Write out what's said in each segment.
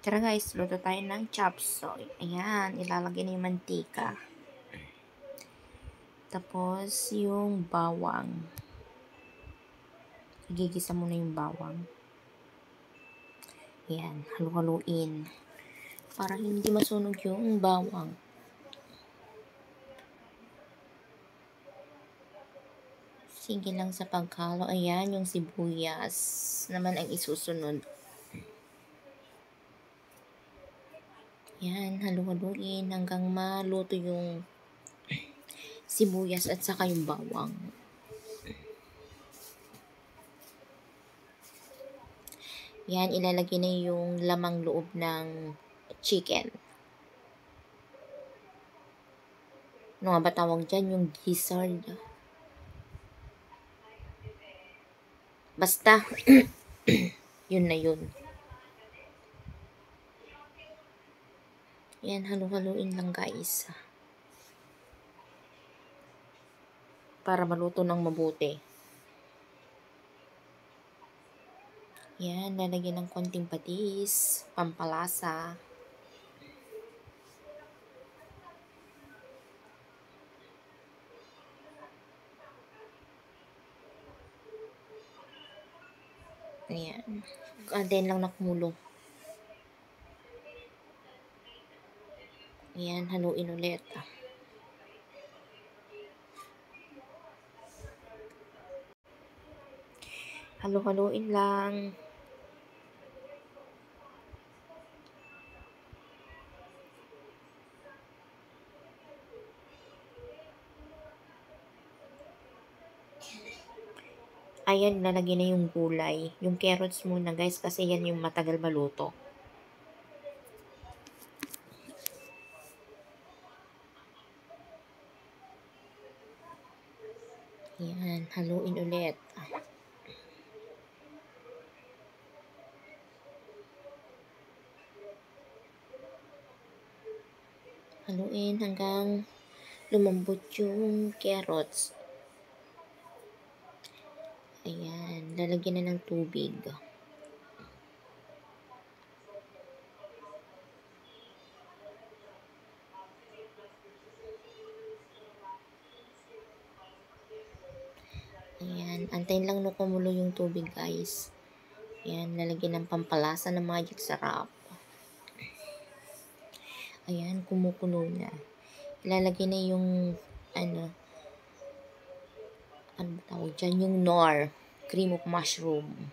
Tara guys, luto tayo ng chop suey. Ayan, ilalagay na yung mantika. Tapos, yung bawang. Igigisa mo na yung bawang. Ayan, halu-haluin. Para hindi masunog yung bawang. Sige lang sa pagkalo. Ayan, yung sibuyas naman ang isusunod. Ayan, halu-haluin hanggang maluto yung sibuyas at saka yung bawang. Yan, ilalagay na yung lamang loob ng chicken. Ano nga ba tawag dyan? Yung gizzard. Basta, yun na yun. Yan, halu-haluin lang guys. Para maluto ng mabuti. Yan, lalagyan ng konting patis, pampalasa. Ayan. Antayin lang na kumulo. Ayan, haluin ulit. Halu-haluin lang. Ayan, lalagyan na yung gulay. Yung carrots muna guys kasi yan yung matagal maluto. Ayan, haluin ulit. Haluin hanggang lumambot yung carrots. Ayan, lalagyan na ng tubig. Ayan, antayin lang no kumulo yung tubig guys. Ayan, lalagyan ng pampalasa ng magic sarap. Ayan, kumukulo na. Ilalagay na yung ano ba tawag dyan? Yung Knorr, cream of mushroom.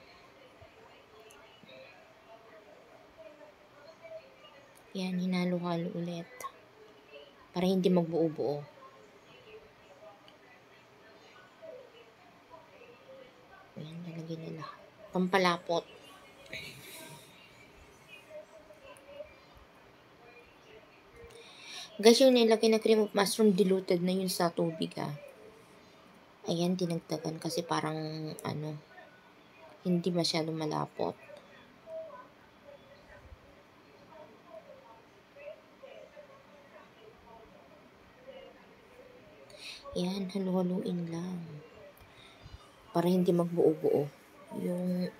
Ayan, hinalo-halo ulit. Para hindi magbuo-buo. Ayan, lalagyan na lahat. Pampalapot. Guys, yung nilagay na cream of mushroom, diluted na yun sa tubig Ayan, dinagdagan kasi parang hindi masyado malapot. Ayan, halu-haluin lang. Para hindi magbuo-buo yung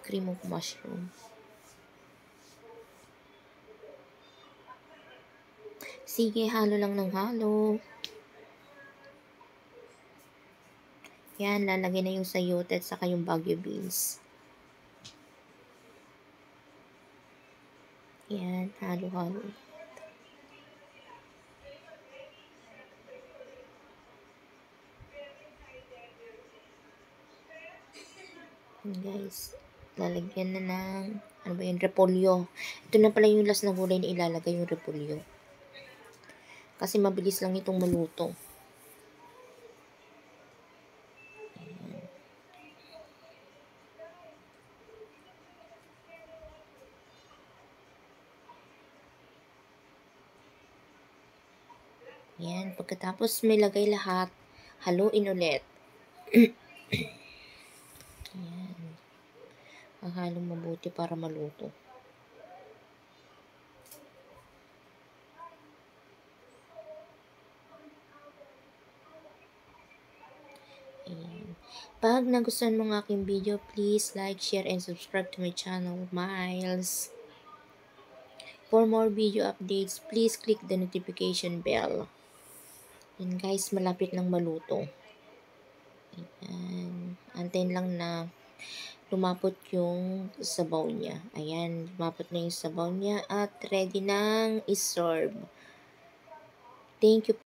cream of mushroom. Sige, halo lang ng halo. Yan, lalagay na yung sayote at saka yung Baguio beans. Yan, halo-halo. Yan guys, lalagyan na ng, repolyo. Ito na pala yung last na gulay na ilalagay, yung repolyo. Kasi mabilis lang itong maluto. Yan, pagkatapos may lagay lahat, haluin ulit. Yan. Hahalong mabuti para maluto. Ayan. Pag nagustuhan mo ng aking video, please like, share, and subscribe to my channel, Miles. For more video updates, please click the notification bell. Yan guys, malapit ng maluto. Ayan. Antayin lang na lumapot yung sabaw niya. Ayan, lumapot na yung sabaw niya at ready nang iserve. Thank you